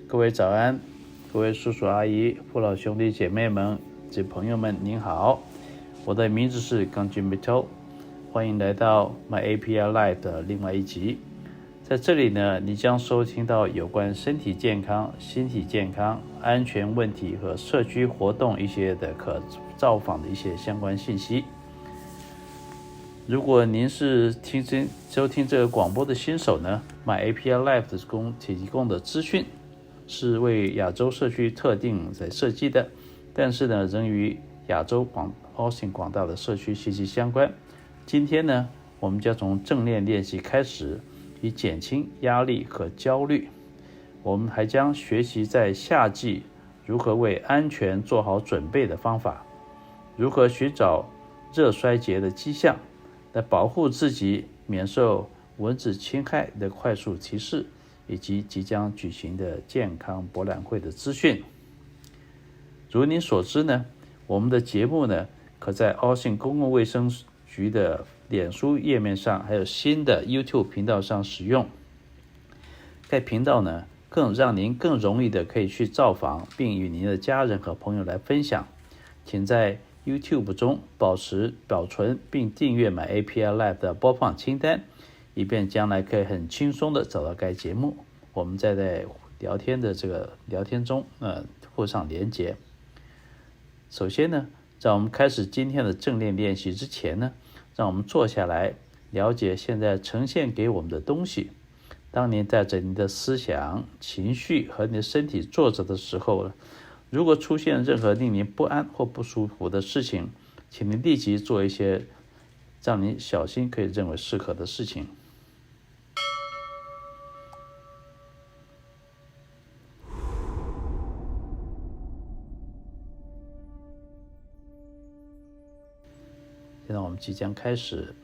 各位早安，各位叔叔阿姨、父老兄弟姐妹们及朋友们，您好，我的名字是冈俊 Mito， 欢迎来到 My API Life 的另外一集。在这里呢，你将收听到有关身体健康、心体健康、安全问题和社区活动一些的可造访的一些相关信息。如果您是收听这个广播的新手呢， My API Life 提供的资讯是为亚洲社区特定在设计的，但是呢，仍与亚洲Austin 广大的社区息息相关。今天呢，我们将从正念练习开始，以减轻压力和焦虑。我们还将学习在夏季如何为安全做好准备的方法，如何寻找热衰竭的迹象，来保护自己免受蚊子侵害的快速提示，以及即将举行的健康博览会的资讯。如您所知呢，我们的节目呢，可在 Austin 公共卫生局的脸书页面上，还有新的 YouTube 频道上使用。该频道呢，让您更容易的可以去造访，并与您的家人和朋友来分享。请在 YouTube 中保存并订阅 My API Life 的播放清单，以便将来可以很轻松的找到该节目。我们在聊天中附上连结。首先呢，在我们开始今天的正念练习之前呢，让我们坐下来了解现在呈现给我们的东西。当您带着你的思想、情绪和你的身体坐着的时候，如果出现任何令您不安或不舒服的事情，请您立即做一些让您小心可以认为适合的事情。现在我们即将开始。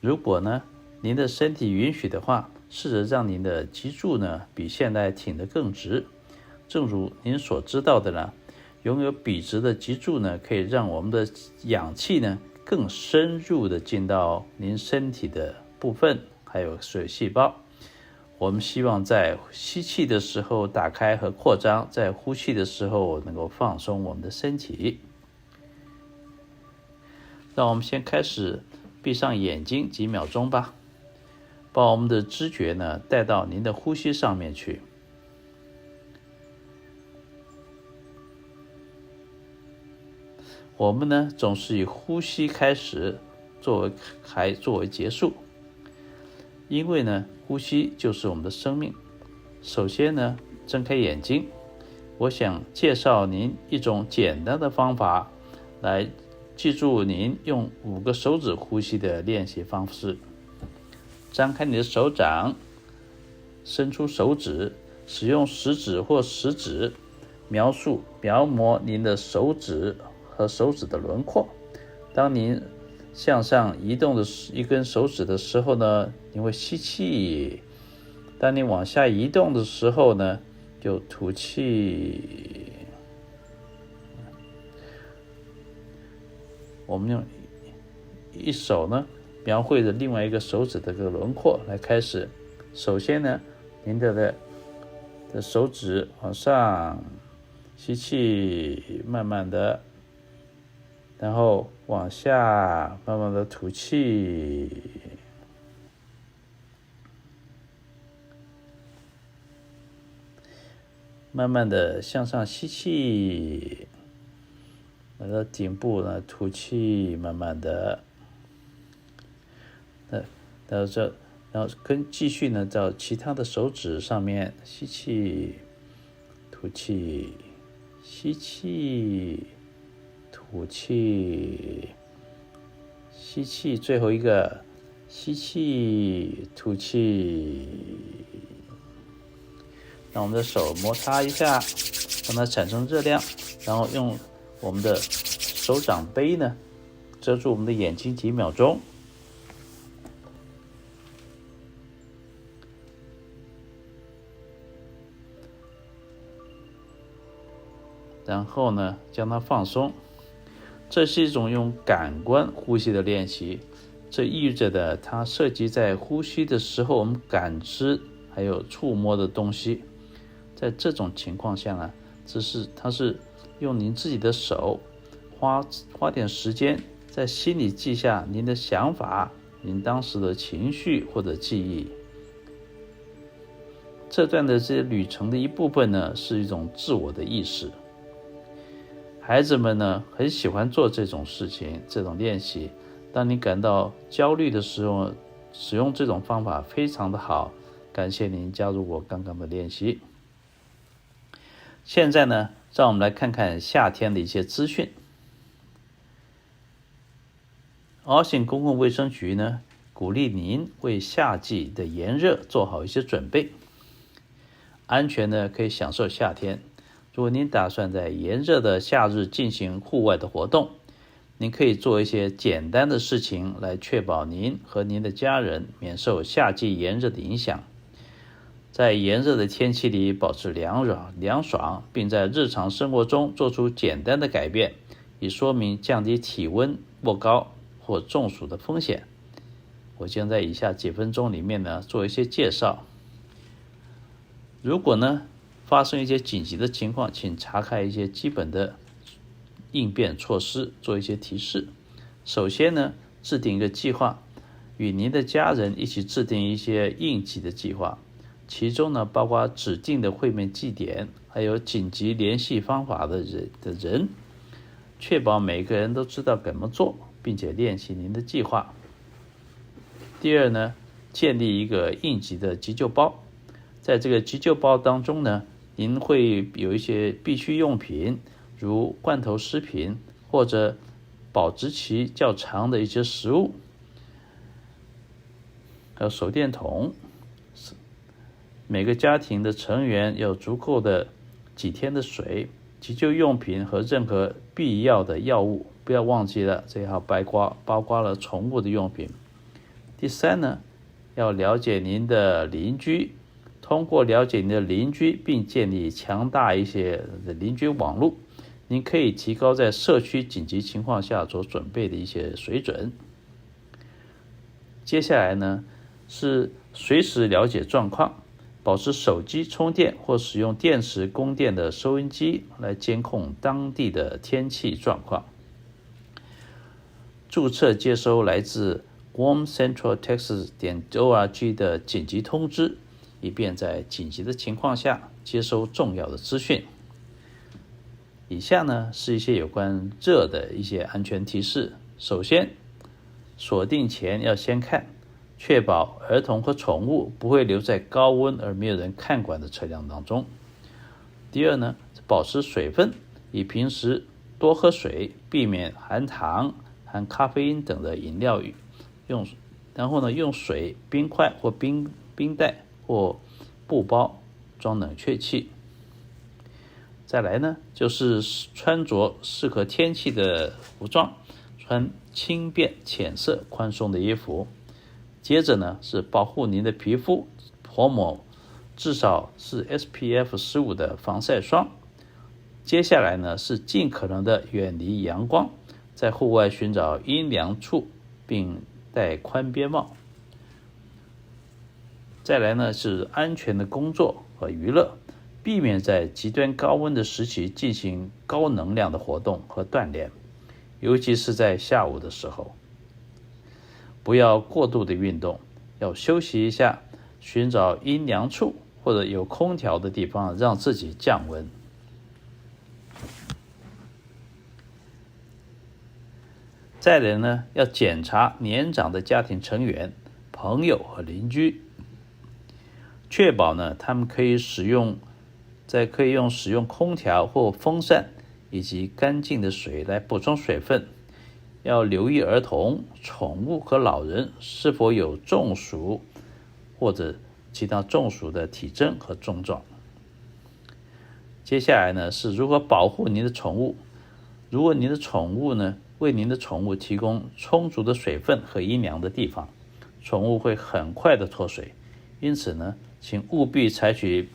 如果呢，您的身体允许的话，试着让您的脊柱呢比现在挺得更直。正如您所知道的呢，拥有笔直的脊柱呢，可以让我们的氧气呢更深入的进到您身体的部分，还有水细胞。我们希望在吸气的时候打开和扩张，在呼气的时候能够放松我们的身体。让我们先开始闭上眼睛几秒钟吧，把我们的知觉呢带到您的呼吸上面去。我们呢总是以呼吸开始作为结束，因为呢呼吸就是我们的生命。首先呢，睁开眼睛，我想介绍您一种简单的方法，来记住您用5个手指呼吸的练习方式。张开你的手掌，伸出手指，使用食指或食指描摹您的手指和手指的轮廓。当您向上移动的一根手指的时候呢，你会吸气；当你往下移动的时候呢，就吐气。我们用一手呢描绘着另外一个手指的这个轮廓来开始。首先呢，您的手指往上吸气，慢慢的，然后往下慢慢的吐气。慢慢的向上吸气，来到顶部呢吐气，慢慢的，然后继续呢到其他的手指上面吸气，吐气，吸气，吐气，吸气，最后一个吸气，吐气。让我们的手摩擦一下，让它产生热量，然后用我们的手掌杯呢遮住我们的眼睛几秒钟。然后呢将它放松。这是一种用感官呼吸的练习，这意味着它涉及在呼吸的时候我们感知还有触摸的东西。在这种情况下呢，它是用您自己的手花点时间在心里记下您的想法，您当时的情绪或者记忆。这段的这些旅程的一部分呢，是一种自我的意识。孩子们呢，很喜欢做这种事情，这种练习。当你感到焦虑的时候，使用这种方法非常的好。感谢您加入我刚刚的练习。现在呢，让我们来看看夏天的一些资讯。奥省公共卫生局呢，鼓励您为夏季的炎热做好一些准备，安全的可以享受夏天。如果您打算在炎热的夏日进行户外的活动，您可以做一些简单的事情来确保您和您的家人免受夏季炎热的影响。在炎热的天气里保持凉爽，并在日常生活中做出简单的改变，以说明降低体温过高或中暑的风险。我将在以下几分钟里面呢做一些介绍。如果呢发生一些紧急的情况，请查看一些基本的应变措施，做一些提示。首先呢，制定一个计划，与您的家人一起制定一些应急的计划，其中呢包括指定的会面地点，还有紧急联系方法的人，确保每个人都知道怎么做，并且练习您的计划。第二呢，建立一个应急的急救包。在这个急救包当中呢，您会有一些必需用品，如罐头食品或者保质期较长的一些食物，还有手电筒。每个家庭的成员有足够的几天的水、急救用品和任何必要的药物，不要忘记了，这还包括了宠物的用品。第三呢，要了解您的邻居，通过了解您的邻居并建立强大一些的邻居网络，您可以提高在社区紧急情况下所准备的一些水准。接下来呢，是随时了解状况，保持手机充电或使用电池供电的收音机来监控当地的天气状况。注册接收来自 guamcentraltexas.org 的紧急通知，以便在紧急的情况下接收重要的资讯。以下呢是一些有关热的一些安全提示。首先，锁定前要先看，确保儿童和宠物不会留在高温而没有人看管的车辆当中。第二呢，保持水分，以平时多喝水，避免含糖、含咖啡因等的饮料然后呢，用水、冰块或冰袋或布包装冷却器。再来呢，就是穿着适合天气的服装，穿轻便、浅色、宽松的衣服。接着呢，是保护您的皮肤，抹至少是 SPF 15的防晒霜。接下来呢，是尽可能的远离阳光，在户外寻找阴凉处，并戴宽边帽。再来呢，是安全的工作和娱乐，避免在极端高温的时期进行高能量的活动和锻炼，尤其是在下午的时候。不要过度的运动，要休息一下，寻找阴凉处或者有空调的地方，让自己降温。再来呢，要检查年长的家庭成员、朋友和邻居，确保呢他们可以使用空调或风扇以及干净的水来补充水分。要留意儿童、宠物和老人是否有中暑或者其他中暑的体征和症状。接下来呢，是如何保护您的宠物。如果您的宠物呢，为您的宠物提供充足的水分和阴凉的地方，宠物会很快的脱水。因此呢，请务必采取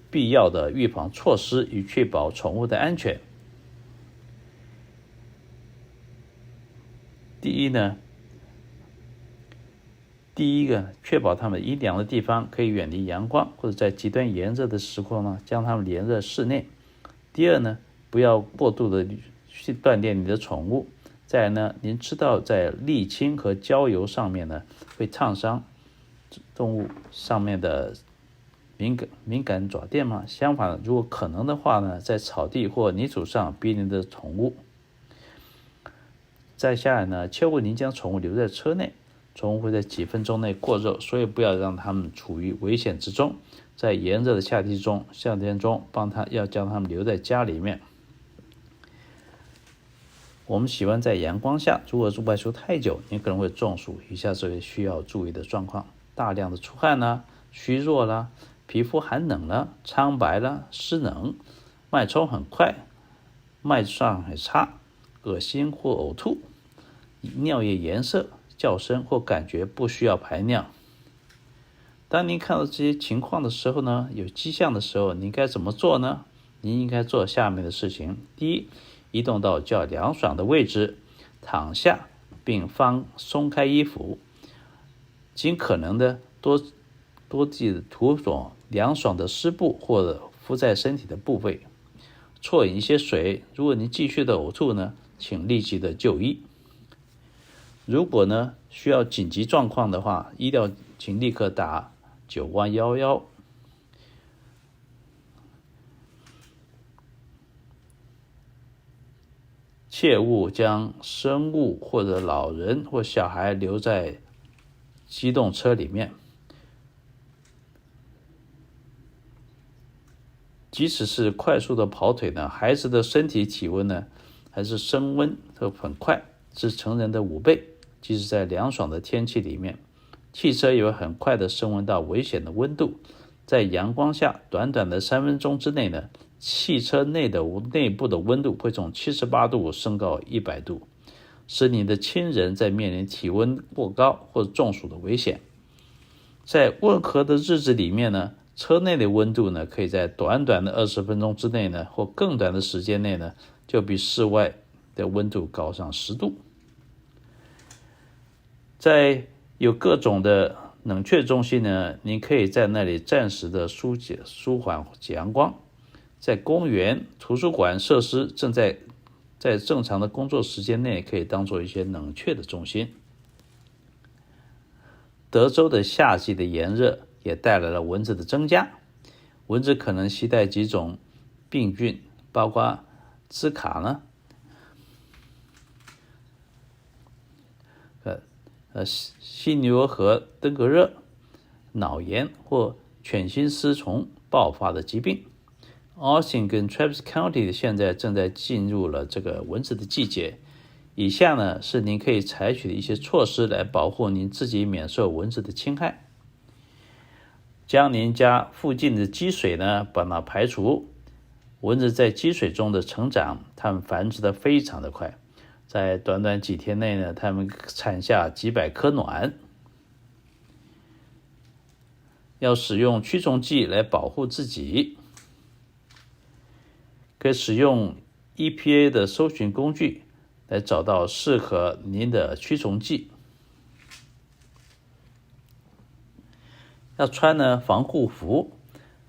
必要的预防措施，以确保宠物的安全。第一呢，第一个，确保它们阴凉的地方可以远离阳光，或者在极端炎热的时候呢，将它们连在室内。第二呢，不要过度的去锻炼你的宠物。再来呢，您知道在沥青和焦油上面呢，会烫伤动物上面的敏感爪垫吗？相反，如果可能的话呢，在草地或泥土上逼您的宠物。再下来呢，切勿您将宠物留在车内，宠物会在几分钟内过热，所以不要让它们处于危险之中。在炎热的夏天中，要将它们留在家里面。我们喜欢在阳光下，如果外出太久，你可能会中暑。以下这些需要注意的状况：大量的出汗啦，虚弱啦，皮肤寒冷啦，苍白啦，湿冷，脉冲很快，脉象很差，恶心或呕吐，尿液颜色较深或感觉不需要排尿。当您看到这些情况的时候呢，有迹象的时候，您该怎么做呢？您应该做下面的事情：第一，移动到较凉爽的位置，躺下并松开衣服，尽可能的多地涂抹凉爽的湿布或者敷在身体的部位，啜饮一些水。如果您继续的呕吐呢，请立即的就医。如果呢需要紧急状况的话，请立刻打9111。切勿将生物或者老人或小孩留在机动车里面。即使是快速的跑腿呢，孩子的身体体温呢还是升温都很快，是成人的5倍。即使在凉爽的天气里面，汽车也会很快的升温到危险的温度。在阳光下，短短的3分钟之内呢，汽车内部的温度会从78度升到100度，使你的亲人在面临体温过高或者中暑的危险。在温和的日子里面呢，车内的温度呢，可以在短短的20分钟之内呢，或更短的时间内呢，就比室外的温度高上10度。在有各种的冷却中心呢，您可以在那里暂时的舒缓阳光。在公园、图书馆设施在正常的工作时间内，可以当做一些冷却的中心。德州的夏季的炎热也带来了蚊子的增加，蚊子可能携带几种病菌，包括兹卡呢、犀牛和登革热、脑炎或犬心丝虫爆发的疾病。Austin 跟 Travis County 现在正在进入了这个蚊子的季节。以下呢是您可以采取的一些措施来保护您自己免受蚊子的侵害。将您家附近的积水呢把它排除。蚊子在积水中的成长，它们繁殖的非常的快，在短短几天内呢，它们产下几百颗卵。要使用驱虫剂来保护自己，可以使用 EPA 的搜寻工具来找到适合您的驱虫剂。要穿呢防护服，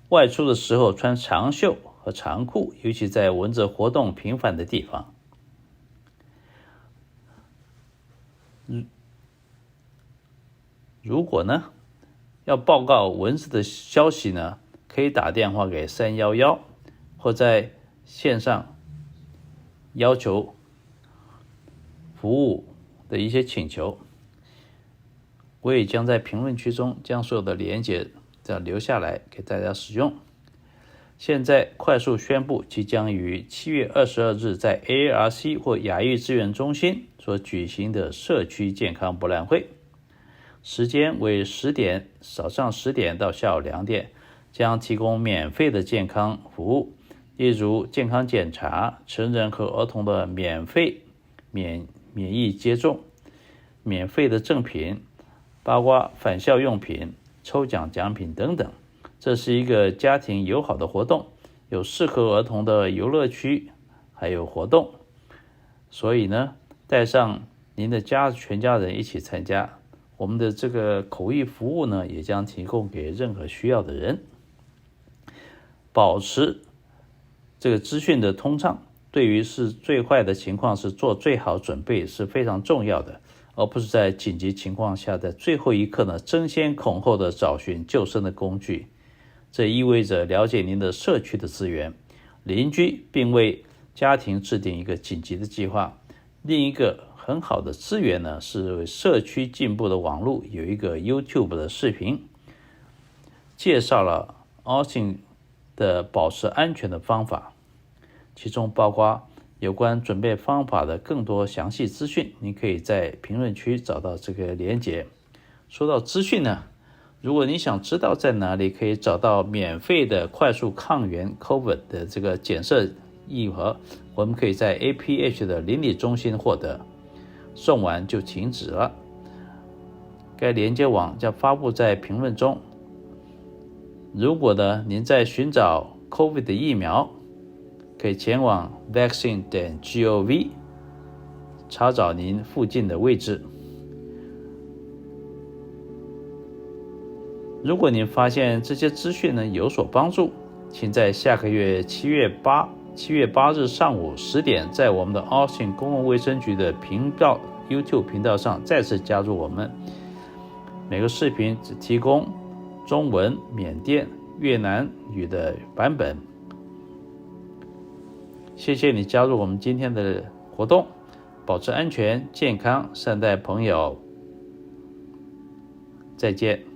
外出的时候穿长袖和长裤，尤其在蚊子活动频繁的地方。如果呢要报告蚊子的消息呢，可以打电话给311，或在线上要求服务的一些请求。我也将在评论区中将所有的连结留下来给大家使用。现在快速宣布，即将于7月22日在 AARC 或亚裔资源中心所举行的社区健康博览会，时间为早上10点到下午2点，将提供免费的健康服务，例如健康检查、成人和儿童的免费免疫接种、免费的赠品，包括返校用品、抽奖奖品等等。这是一个家庭友好的活动，有适合儿童的游乐区，还有活动。所以呢，带上您的全家人一起参加，我们的这个口译服务呢，也将提供给任何需要的人。保持这个资讯的通畅，对于是最坏的情况是做最好准备是非常重要的，而不是在紧急情况下在最后一刻呢争先恐后的找寻救生的工具。这意味着了解您的社区的资源、邻居，并为家庭制定一个紧急的计划。另一个很好的资源呢，是社区进步的网络有一个 YouTube 的视频，介绍了 Austin 的保持安全的方法，其中包括有关准备方法的更多详细资讯，你可以在评论区找到这个连结。说到资讯呢，如果你想知道在哪里可以找到免费的快速抗原 COVID 的这个检测一盒，我们可以在 APH 的邻里中心获得，送完就停止了。该连接网将发布在评论中。如果呢您在寻找 COVID 的疫苗，可以前往 vaccine.gov 查找您附近的位置。如果您发现这些资讯呢有所帮助，请在下个月7月8日上午10点，在我们的 Austin 公共卫生局的频道 YouTube 频道上再次加入我们。每个视频只提供中文、缅甸、越南语的版本。谢谢你加入我们今天的活动，保持安全、健康，善待朋友。再见。